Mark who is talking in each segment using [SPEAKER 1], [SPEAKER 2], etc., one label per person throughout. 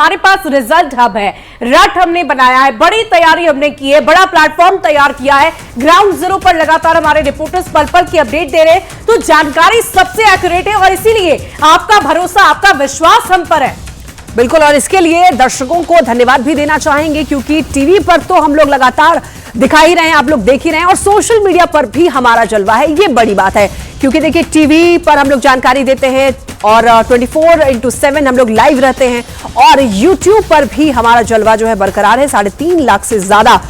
[SPEAKER 1] हमारे पास result hub है, रट हमने बनाया है, बड़ी तैयारी हमने की है, बड़ा प्लेटफॉर्म तैयार किया है। ग्राउंड जीरो पर लगातार हमारे रिपोर्टर्स पल पल की अपडेट दे रहे हैं, तो जानकारी सबसे एक्यूरेट है और इसीलिए आपका भरोसा, आपका विश्वास हम पर है।
[SPEAKER 2] बिल्कुल, और इसके लिए दर्शकों को धन्यवाद भी देना चाहेंगे क्योंकि टीवी पर तो हम लोग लगातार दिखा ही रहे हैं, आप लोग देख ही रहे हैं, और सोशल मीडिया पर भी हमारा जलवा है। ये बड़ी बात है क्योंकि देखिए टीवी पर हम लोग जानकारी देते हैं और 24/7 हम लोग लाइव रहते हैं, और यूट्यूब पर भी हमारा जलवा जो है बरकरार है। 3.5 लाख से ज्यादा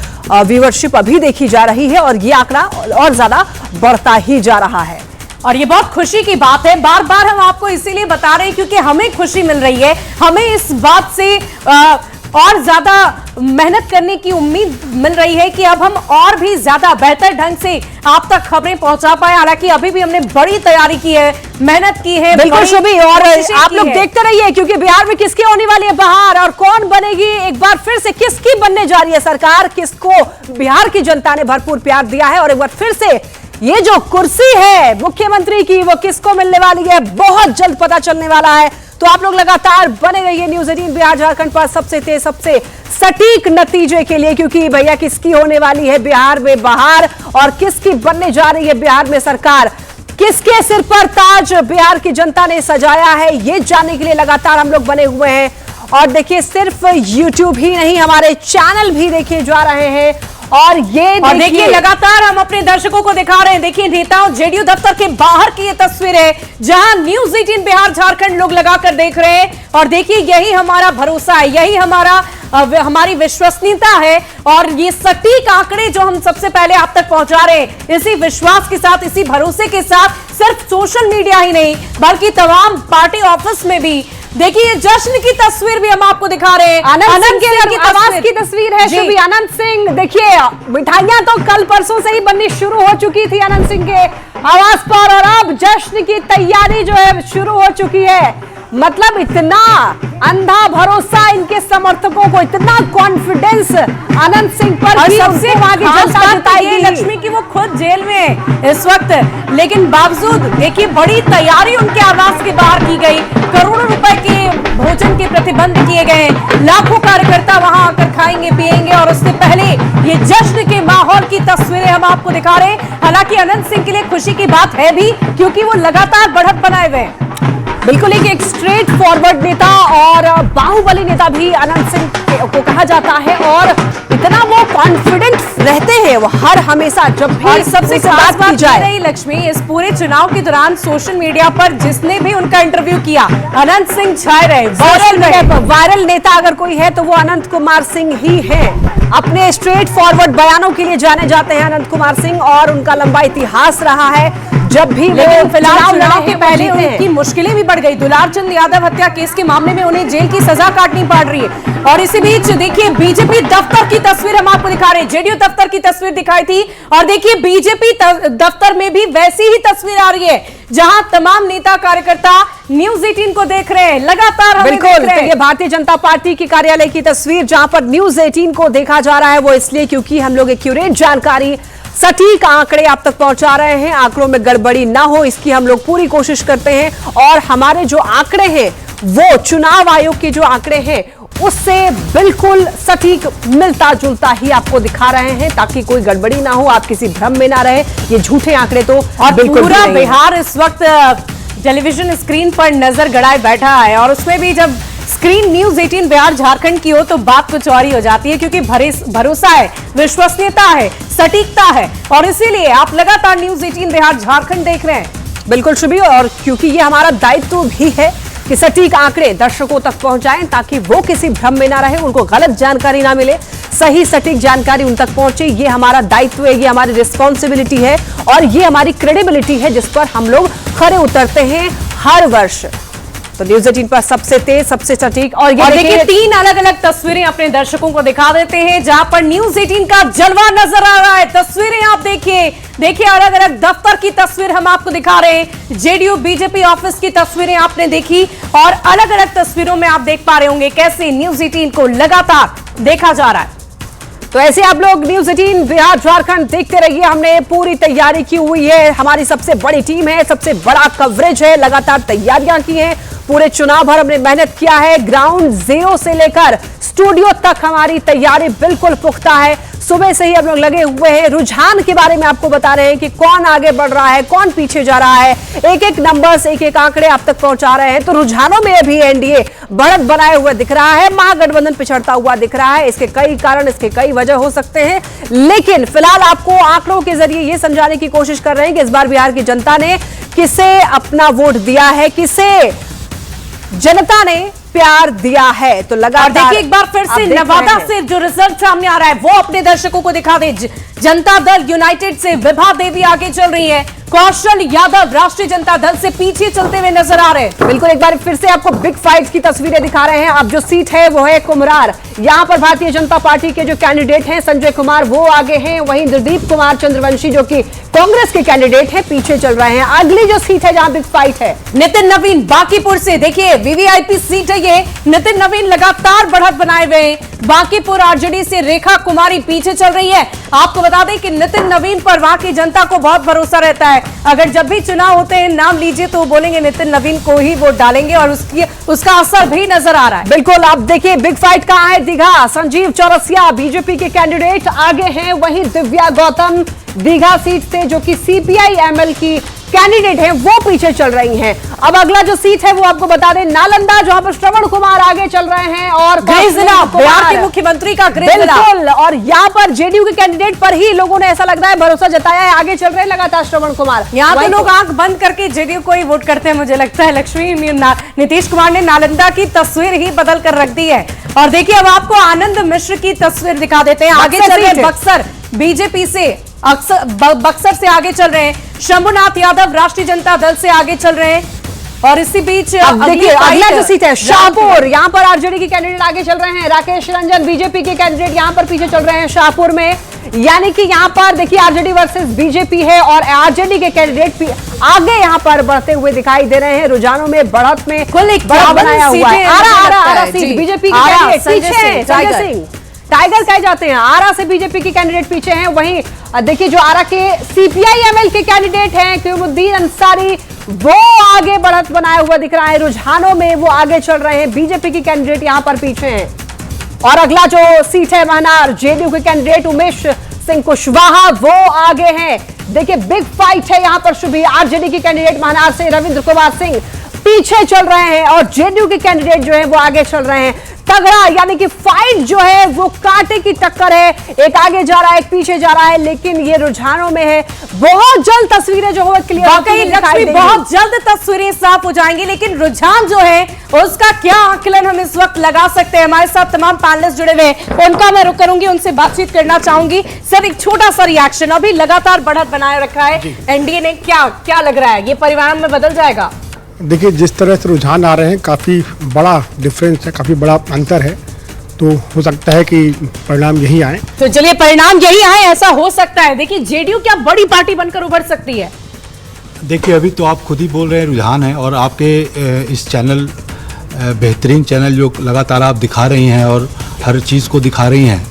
[SPEAKER 2] व्यूअरशिप अभी देखी जा रही है और ये आंकड़ा और ज्यादा बढ़ता ही जा रहा है।
[SPEAKER 1] और ये बहुत खुशी की बात है, बार बार हम आपको इसीलिए बता रहे हैं क्योंकि हमें खुशी मिल रही है, हमें इस बात से और ज्यादा मेहनत करने की उम्मीद मिल रही है कि अब हम और भी ज्यादा बेहतर ढंग से आप तक खबरें पहुंचा पाए। हालांकि अभी भी हमने बड़ी तैयारी की है, मेहनत की है।
[SPEAKER 2] बिल्कुल शुभी, और आप लोग देखते रहिए क्योंकि बिहार में किसकी होने वाली है बहार और कौन बनेगी एक बार फिर से, किसकी बनने जा रही है सरकार, किसको बिहार की जनता ने भरपूर प्यार दिया है, और एक बार फिर से ये जो कुर्सी है मुख्यमंत्री की वो किसको मिलने वाली है बहुत जल्द पता चलने वाला है। तो आप लोग लगातार बने रहिए न्यूज़ 18 बिहार झारखंड पर सबसे तेज सबसे सटीक नतीजे के लिए, क्योंकि भैया किसकी होने वाली है बिहार में बहार और किसकी बनने जा रही है बिहार में सरकार, किसके सिर पर ताज बिहार की जनता ने सजाया है, ये जानने के लिए लगातार हम लोग बने हुए हैं। और देखिए सिर्फ यूट्यूब ही नहीं, हमारे चैनल भी देखिए जा रहे हैं, और ये
[SPEAKER 1] देखिए लगातार हम अपने दर्शकों को दिखा रहे हैं। देखिए नेताओं जेडीयू दफ्तर के बाहर की ये तस्वीर है जहां न्यूज़ 18 बिहार झारखंड लोग लगाकर देख रहे हैं, और देखिए यही हमारा भरोसा है, यही हमारी विश्वसनीयता है, और ये सटीक आंकड़े जो हम सबसे पहले आप तक पहुंचा रहे हैं इसी विश्वास के साथ, इसी भरोसे के साथ, सिर्फ सोशल मीडिया ही नहीं बल्कि तमाम पार्टी ऑफिस में भी। देखिए जश्न की तस्वीर भी हम आपको दिखा रहे हैं,
[SPEAKER 2] आनंद सिंह की आवाज की तस्वीर है। शुभी आनंद सिंह, देखिए मिठाइयां तो कल परसों से ही बननी शुरू हो चुकी थी आनंद सिंह के आवाज पर, और अब जश्न की तैयारी जो है शुरू हो चुकी है। मतलब इतना अंधा भरोसा इनके समर्थकों को, इतना कॉन्फिडेंस आनंद सिंह पर,
[SPEAKER 1] और सबसे खास बात ये लक्ष्मी की वो खुद जेल में है इस वक्त, लेकिन बावजूद देखिए बड़ी तैयारी उनके आवास के बाहर की गई, करोड़ों रुपए के भोजन के प्रतिबंध किए गए, लाखों कार्यकर्ता वहां आकर खाएंगे पिएंगे, और उससे पहले ये जश्न के माहौल की तस्वीरें हम आपको दिखा रहे हैं। हालांकि अनंत सिंह के लिए खुशी की बात है भी क्योंकि वो लगातार बढ़त बनाए हुए हैं।
[SPEAKER 2] बिल्कुल एक स्ट्रेट फॉरवर्ड नेता और बाहुबली नेता भी आनंद सिंह को कहा जाता है, और इतना वो कॉन्फिडेंट रहते हैं वो हर हमेशा जब भी
[SPEAKER 1] सबसे खास बात जाए रही लक्ष्मी, इस पूरे चुनाव के दौरान सोशल मीडिया पर जिसने भी उनका इंटरव्यू किया अनंत सिंह छाए रहे,
[SPEAKER 2] वायरल नेता अगर कोई है तो वो अनंत कुमार सिंह ही है। अपने स्ट्रेट फॉरवर्ड बयानों के लिए जाने जाते हैं अनंत कुमार सिंह, और उनका लंबा इतिहास रहा है। जब भी
[SPEAKER 1] लेकिन फिलहाल चुनाव के पहले उनकी मुश्किलें भी बढ़ गई, दुलारचंद यादव हत्या केस के मामले में उन्हें जेल की सजा काटनी पड़ रही है। और इसी बीच देखिए बीजेपी दफ्तर की तस्वीर हम आपको दिखा रहे हैं, जेडीयू दफ्तर की तस्वीर दिखाई थी, और देखिए बीजेपी दफ्तर में भी वैसी ही तस्वीर आ रही है जहां तमाम नेता कार्यकर्ता न्यूज़ 18 को देख रहे हैं, लगातार हमें देख रहे हैं।
[SPEAKER 2] ये भारतीय जनता पार्टी की कार्यालय की तस्वीर जहां पर न्यूज़ 18 को देखा जा रहा है, वो इसलिए क्योंकि हम लोग एक्यूरेट जानकारी, सटीक आंकड़े आप तक पहुंचा रहे हैं, आंकड़ों में गड़बड़ी ना हो इसकी हम लोग पूरी कोशिश करते हैं, और हमारे जो आंकड़े हैं वो चुनाव आयोग के जो आंकड़े हैं उससे बिल्कुल सटीक मिलता जुलता ही आपको दिखा रहे हैं ताकि कोई गड़बड़ी ना हो, आप किसी भ्रम में ना रहे। ये झूठे आंकड़े तो
[SPEAKER 1] और पूरा बिहार इस वक्त टेलीविजन स्क्रीन पर नजर गड़ाए बैठा है, और उसमें भी जब स्क्रीन न्यूज़ 18 बिहार झारखंड की हो तो बात कुछ और ही हो जाती है, क्योंकि भरोसा है, विश्वसनीयता है, सटीकता है, और इसीलिए आप लगातार न्यूज़ 18 बिहार झारखंड देख रहे हैं।
[SPEAKER 2] बिल्कुल शुभी, और क्योंकि ये हमारा दायित्व भी है कि सटीक आंकड़े दर्शकों तक पहुंचाएं ताकि वो किसी भ्रम में ना रहे, उनको गलत जानकारी ना मिले, सही सटीक जानकारी उन तक पहुंचे। ये हमारा दायित्व है, ये हमारी रिस्पॉन्सिबिलिटी है, और ये हमारी क्रेडिबिलिटी है जिस पर हम लोग खरे उतरते हैं हर वर्ष। तो न्यूज़ 18 पर सबसे तेज सबसे सटीक, और ये
[SPEAKER 1] देखिए 3 अलग अलग तस्वीरें अपने दर्शकों को दिखा देते हैं जहां पर न्यूज़ 18 का जलवा नजर आ रहा है। तस्वीरें आप देखिए अलग अलग दफ्तर की तस्वीर हम आपको दिखा रहे हैं, जेडीयू बीजेपी ऑफिस की तस्वीरें आपने देखी, और अलग अलग तस्वीरों में आप देख पा रहे होंगे कैसे न्यूज़ 18 को लगातार देखा जा रहा है।
[SPEAKER 2] तो ऐसे आप लोग न्यूज़ 18 बिहार झारखंड देखते रहिए, हमने पूरी तैयारी की हुई है, हमारी सबसे बड़ी टीम है, सबसे बड़ा कवरेज है, लगातार तैयारियां की हैं, पूरे चुनाव भर हमने मेहनत किया है, ग्राउंड जीरो से लेकर स्टूडियो तक हमारी तैयारी बिल्कुल पुख्ता है। सुबह से ही हम लोग लगे हुए हैं, रुझान के बारे में आपको बता रहे हैं कि कौन आगे बढ़ रहा है, कौन पीछे जा रहा है, एक एक नंबर्स, एक एक आंकड़े आप तक पहुंचा रहे हैं। तो रुझानों में भी एनडीए बढ़त बनाए हुए दिख रहा है, महागठबंधन पिछड़ता हुआ दिख रहा है। इसके कई कारण, इसके कई वजह हो सकते हैं, लेकिन फिलहाल आपको आंकड़ों के जरिए यह समझाने की कोशिश कर रहे हैं कि इस बार बिहार की जनता ने किसे अपना वोट दिया है, किसे जनता ने प्यार दिया है। तो लगातार
[SPEAKER 1] देखिए एक बार फिर से नवादा से जो रिजल्ट सामने आ रहा है वो अपने दर्शकों को दिखा दे। जनता दल यूनाइटेड से विभा देवी आगे चल रही है, कौशल यादव राष्ट्रीय जनता दल से पीछे चलते हुए नजर आ रहे हैं।
[SPEAKER 2] बिल्कुल, एक बार फिर से आपको बिग फाइट की तस्वीरें दिखा रहे हैं। अब जो सीट है वो है कुम्हरार। यहां पर भारतीय जनता पार्टी के जो कैंडिडेट हैं संजय कुमार वो आगे हैं, वहीं निर्दीप कुमार चंद्रवंशी जो कि कांग्रेस के कैंडिडेट हैं पीछे चल रहे हैं। अगली जो सीट है जहां बिग फाइट है,
[SPEAKER 1] नितिन नवीन बांकीपुर से, देखिए वीवीआईपी सीट है ये। नितिन नवीन लगातार बढ़त बनाए हुए हैं। बांकीपुर आरजेडी से रेखा कुमारी पीछे चल रही है। आपको बता दें कि नितिन नवीन पर वहां की जनता को बहुत भरोसा रहता है। अगर जब भी चुनाव होते हैं नाम लीजिए तो बोलेंगे नितिन नवीन को ही वोट डालेंगे और उसका असर भी नजर आ रहा है।
[SPEAKER 2] बिल्कुल, आप देखिए बिग फाइट कहां है। दीघा संजीव चौरसिया बीजेपी के कैंडिडेट आगे हैं, वहीं दिव्या गौतम दीघा सीट से जो कि सीपीआई एमएल की कैंडिडेट हैं वो पीछे चल रही हैं। अब अगला जो सीट है वो आपको बता दें नालंदा, जहां पर श्रवण कुमार आगे चल रहे हैं और
[SPEAKER 1] गृह जिला बिहार के मुख्यमंत्री का गृह जिला।
[SPEAKER 2] बिल्कुल, और यहां पर जेडीयू के कैंडिडेट पर ही लोगों ने ऐसा लग रहा है भरोसा जताया है, आगे चल रहे हैं लगातार श्रवण कुमार।
[SPEAKER 1] यहाँ तो लोग आंख बंद करके जेडीयू को ही वोट करते हैं मुझे लगता है। लक्ष्मी नीतीश कुमार ने नालंदा की तस्वीर ही बदल कर रख दी है। और देखिए अब आपको आनंद मिश्र की तस्वीर दिखा देते हैं। आगे चल रहे बक्सर बीजेपी से, बक्सर से आगे चल रहे हैं शंभुनाथ यादव राष्ट्रीय जनता दल से आगे चल रहे हैं। और इसी बीच
[SPEAKER 2] देखिए अगला जो सीट है शाहपुर, यहां पर आरजेडी के कैंडिडेट आगे चल रहे हैं। राकेश रंजन बीजेपी के कैंडिडेट यहां पर पीछे चल रहे हैं शाहपुर में। यानी कि यहां पर देखिए आरजेडी वर्सेस बीजेपी है और आरजेडी के कैंडिडेट आगे यहां पर बढ़ते हुए दिखाई दे रहे हैं। रुझानों में बढ़त में
[SPEAKER 1] कुल एक
[SPEAKER 2] बनाया हुआ है। आरा सीट बीजेपी के कैंडिडेट पीछे हैं, संजय सिंह टाइगर कहे जाते हैं। आरा से बीजेपी के कैंडिडेट पीछे हैं। वहीं देखिए जो आरा के सीपीआई एमएल के कैंडिडेट हैं क़यामुद्दीन अंसारी वो आगे बढ़त बनाया हुआ दिख रहा है। रुझानों में वो आगे चल रहे हैं, बीजेपी की कैंडिडेट यहां पर पीछे हैं। और अगला जो सीट है महनार, जेडीयू के कैंडिडेट उमेश सिंह कुशवाहा वो आगे हैं। देखिए बिग फाइट है यहां पर। शुभी आरजेडी के कैंडिडेट महनार से रविंद्र कुमार सिंह पीछे चल रहे हैं और जेडीयू के कैंडिडेट जो है वो आगे चल रहे हैं। तगड़ा यानी कि फाइट जो है वो कांटे की टक्कर है, एक आगे जा रहा है एक पीछे जा रहा है, लेकिन ये रुझानों में है। बहुत जल्द तस्वीरें जो है क्लियर
[SPEAKER 1] लक्ष्मी, बहुत जल्द तस्वीरें साफ हो जाएंगी, लेकिन रुझान जो है उसका क्या आकलन हम इस वक्त लगा सकते हैं। हमारे साथ तमाम पैनलिस्ट जुड़े हुए हैं, उनका मैं रुक करूंगी, उनसे बातचीत करना चाहूंगी। सर एक छोटा सा रिएक्शन, अभी लगातार बढ़त बनाए रखा है एनडीए ने, क्या लग रहा है ये परिणाम में बदल जाएगा?
[SPEAKER 3] देखिए जिस तरह से रुझान आ रहे हैं काफ़ी बड़ा डिफरेंस है, काफ़ी बड़ा अंतर है, तो हो सकता है कि परिणाम यही आए।
[SPEAKER 1] तो चलिए परिणाम यही आए, ऐसा हो सकता है। देखिए जेडीयू क्या बड़ी पार्टी बनकर उभर सकती है?
[SPEAKER 4] देखिए अभी तो आप खुद ही बोल रहे हैं रुझान है, और आपके इस चैनल बेहतरीन चैनल जो लगातार आप दिखा रही हैं और हर चीज़ को दिखा रही हैं,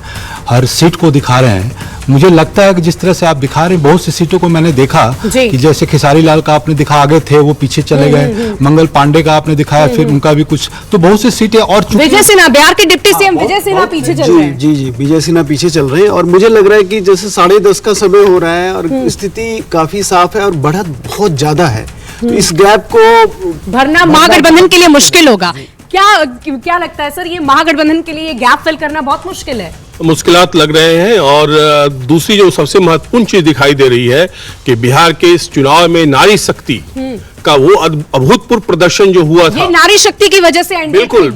[SPEAKER 4] हर सीट को दिखा रहे हैं। मुझे लगता है कि जिस तरह से आप दिखा रहे हैं, बहुत सी सीटों को मैंने देखा कि जैसे खेसारी लाल का आपने दिखा आगे थे वो पीछे चले गए, मंगल पांडे का आपने दिखाया फिर उनका भी कुछ, तो बहुत सी सीटें। और
[SPEAKER 1] विजय सिन्हा बिहार के डिप्टी सीएम विजय सिन्हा पीछे चल रहे हैं।
[SPEAKER 5] जी विजय सिन्हा पीछे चल रहे हैं और मुझे लग रहा है कि जैसे 10:30 का समय हो रहा है और स्थिति काफी साफ है और बढ़त बहुत ज्यादा है, तो इस गैप को
[SPEAKER 1] भरना महागठबंधन के लिए मुश्किल होगा। क्या लगता है सर, ये महागठबंधन के लिए ये गैप फिल करना बहुत मुश्किल है?
[SPEAKER 6] मुश्किलात लग रहे हैं। और दूसरी जो सबसे महत्वपूर्ण चीज दिखाई दे रही है कि बिहार के इस चुनाव में नारी शक्ति का वो अभूतपूर्व प्रदर्शन जो हुआ था, ये
[SPEAKER 1] नारी शक्ति की वजह से
[SPEAKER 6] बिल्कुल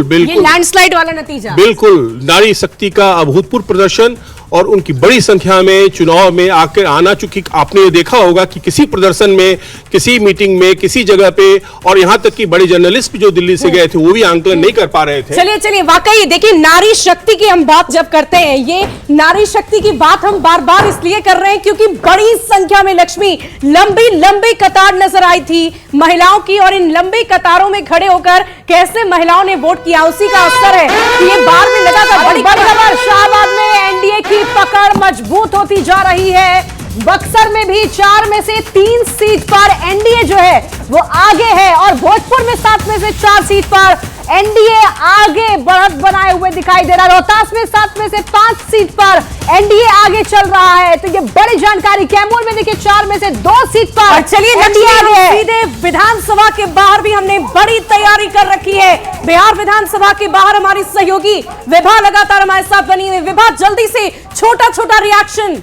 [SPEAKER 1] ये लैंडस्लाइड वाला नतीजा,
[SPEAKER 6] बिल्कुल नारी शक्ति का अभूतपूर्व प्रदर्शन और उनकी बड़ी संख्या में चुनाव में आकर आना। चूंकि आपने ये देखा होगा कि किसी प्रदर्शन में, किसी मीटिंग में, किसी जगह पे, और यहाँ तक कि बड़े जर्नलिस्ट भी जो दिल्ली से गए थे वो भी आंकलन नहीं कर पा रहे थे।
[SPEAKER 1] चलिए वाकई देखिए नारी शक्ति की हम बात जब करते हैं, ये नारी शक्ति की बात हम बार बार इसलिए कर रहे हैं क्योंकि बड़ी संख्या में लक्ष्मी लंबी कतार नजर आई थी महिलाओं की, और इन लंबी कतारों में खड़े होकर कैसे महिलाओं ने वोट किया उसी का असर है कि ये बार में लगातार बड़ी खबर। शाहबाद में एनडीए की पकड़ मजबूत होती जा रही है। बक्सर में भी 4 में से 3 सीट पर एनडीए जो है
[SPEAKER 2] वो आगे है और भोजपुर में 7 में से 4 सीट पर एनडीए आगे बढ़त बनाए हुए दिखाई दे रहा है। रोहतास में 7 में से 5 सीट पर एनडीए आगे चल रहा है। तो ये बड़ी जानकारी। कैमूर में देखिए 4 में से 2 सीट पर
[SPEAKER 1] और चलिए
[SPEAKER 2] एनडीए आगे है।
[SPEAKER 1] सीधे विधानसभा के बाहर भी हमने बड़ी तैयारी कर रखी है। बिहार विधानसभा के बाहर हमारी सहयोगी विभा लगातार हमारे साथ बनी हुई। विभा, जल्दी से छोटा छोटा रिएक्शन।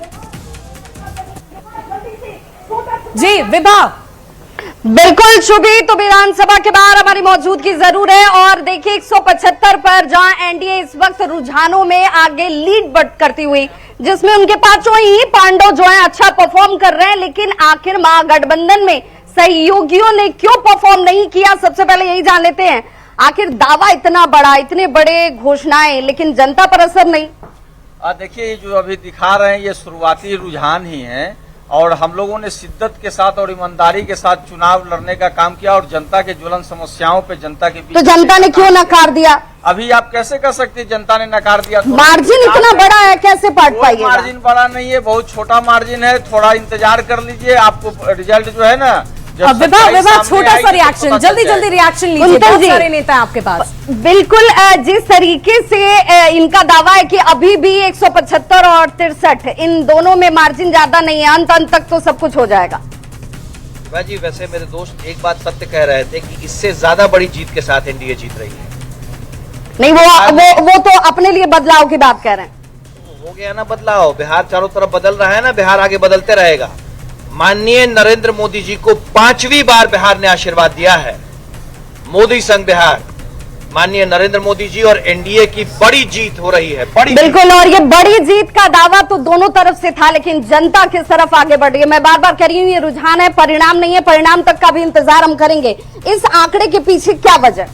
[SPEAKER 1] जी विभा।
[SPEAKER 7] बिल्कुल शुभी। तो विधानसभा के बाहर हमारी मौजूदगी जरूर है और देखिए 175 पर जहां एनडीए इस वक्त रुझानों में आगे लीड करती हुई, जिसमें उनके पांचों ही पांडव जो है अच्छा परफॉर्म कर रहे हैं, लेकिन आखिर महागठबंधन में सहयोगियों ने क्यों परफॉर्म नहीं किया, सबसे पहले यही जान लेते हैं। आखिर दावा इतना बड़ा, इतने बड़े घोषणाएं, लेकिन जनता पर असर नहीं।
[SPEAKER 8] देखिए ये जो अभी दिखा रहे हैं ये शुरुआती रुझान ही है और हम लोगों ने शिद्दत के साथ और ईमानदारी के साथ चुनाव लड़ने का काम किया और जनता के ज्वलन समस्याओं पे जनता के बीच।
[SPEAKER 7] तो जनता ने क्यों नकार दिया?
[SPEAKER 8] अभी आप कैसे कर सकते हैं जनता ने नकार दिया?
[SPEAKER 7] मार्जिन इतना बड़ा है, कैसे पाट पाइएगा?
[SPEAKER 8] मार्जिन बड़ा नहीं है, बहुत छोटा मार्जिन है। थोड़ा इंतजार कर लीजिए, आपको रिजल्ट जो है ना।
[SPEAKER 1] विभा छोटा सा रिएक्शन, जल्दी जल्दी रिएक्शन लीजिए। बहुत सारे नेता आपके पास।
[SPEAKER 7] बिल्कुल, जिस तरीके से इनका दावा है कि अभी भी 175 और 63 इन दोनों में मार्जिन ज्यादा नहीं है, अंत तक तो सब कुछ हो जाएगा।
[SPEAKER 9] जी वैसे मेरे दोस्त एक बात सत्य कह रहे थे कि इससे ज्यादा बड़ी जीत के साथ एनडीए जीत रही है।
[SPEAKER 7] नहीं, वो तो अपने लिए बदलाव की बात कह रहे हैं।
[SPEAKER 9] हो गया ना बदलाव, बिहार चारों तरफ बदल रहा है ना, बिहार आगे बदलते रहेगा। माननीय नरेंद्र मोदी जी को 5वीं बार बिहार ने आशीर्वाद दिया है। मोदी संग बिहार, माननीय नरेंद्र मोदी जी और एनडीए की बड़ी जीत हो रही है।
[SPEAKER 7] बिल्कुल, और ये बड़ी जीत का दावा तो दोनों तरफ से था, लेकिन जनता किस तरफ आगे बढ़ रही है। मैं बार बार कह रही हूँ, ये रुझान है, परिणाम नहीं है। परिणाम तक का भी इंतजार हम करेंगे। इस आंकड़े के पीछे क्या वजह?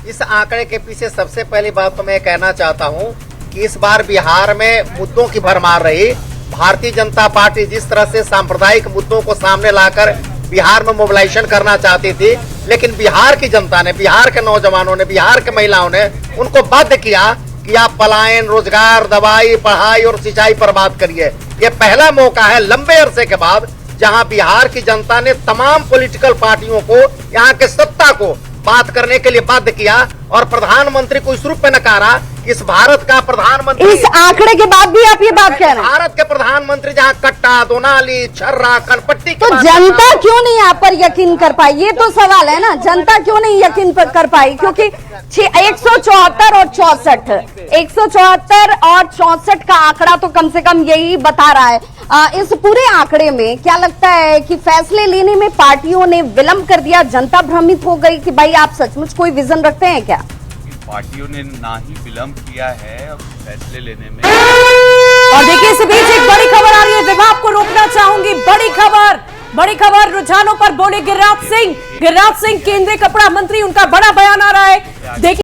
[SPEAKER 9] इस आंकड़े के पीछे सबसे पहली बात तो मैं कहना चाहता हूँ कि इस बार बिहार में मुद्दों की भरमार रही। भारतीय जनता पार्टी जिस तरह से सांप्रदायिक मुद्दों को सामने लाकर बिहार में मोबिलाइजेशन करना चाहती थी, लेकिन बिहार की जनता ने, बिहार के नौजवानों ने, बिहार के महिलाओं ने उनको बाध्य किया कि आप पलायन, रोजगार, दवाई, पढ़ाई और सिंचाई पर बात करिए। ये पहला मौका है लंबे अरसे के बाद जहां बिहार की जनता ने तमाम पॉलिटिकल पार्टियों को, यहाँ के सत्ता को बात करने के लिए बाध्य किया और प्रधानमंत्री को इस रूप में नकारा। इस भारत का प्रधानमंत्री,
[SPEAKER 7] इस आंकड़े के बाद भी आप ये बात कह रहे हैं?
[SPEAKER 9] भारत के प्रधानमंत्री जहां कट्टा, दोनाली, छर्रा, कनपट्टी,
[SPEAKER 7] तो जनता क्यों नहीं आप पर यकीन कर पाई? ये तो सवाल है ना, जनता क्यों नहीं यकीन कर पाई? क्योंकि 174 और 64, 174 और 64 का आंकड़ा तो कम से कम यही बता रहा है। इस पूरे आंकड़े में क्या लगता है कि फैसले लेने में पार्टियों ने विलंब कर दिया, जनता भ्रमित हो गई कि भाई आप सचमुच कोई विजन रखते हैं क्या?
[SPEAKER 8] पार्टियों ने ना ही विलंब किया है फैसले लेने में।
[SPEAKER 1] और देखिए इस बीच एक बड़ी खबर आ रही है, विभा आपको रोकना चाहूंगी। बड़ी खबर रुझानों पर बोले गिरिराज सिंह। केंद्रीय कपड़ा मंत्री, उनका बड़ा बयान आ रहा है। देखिए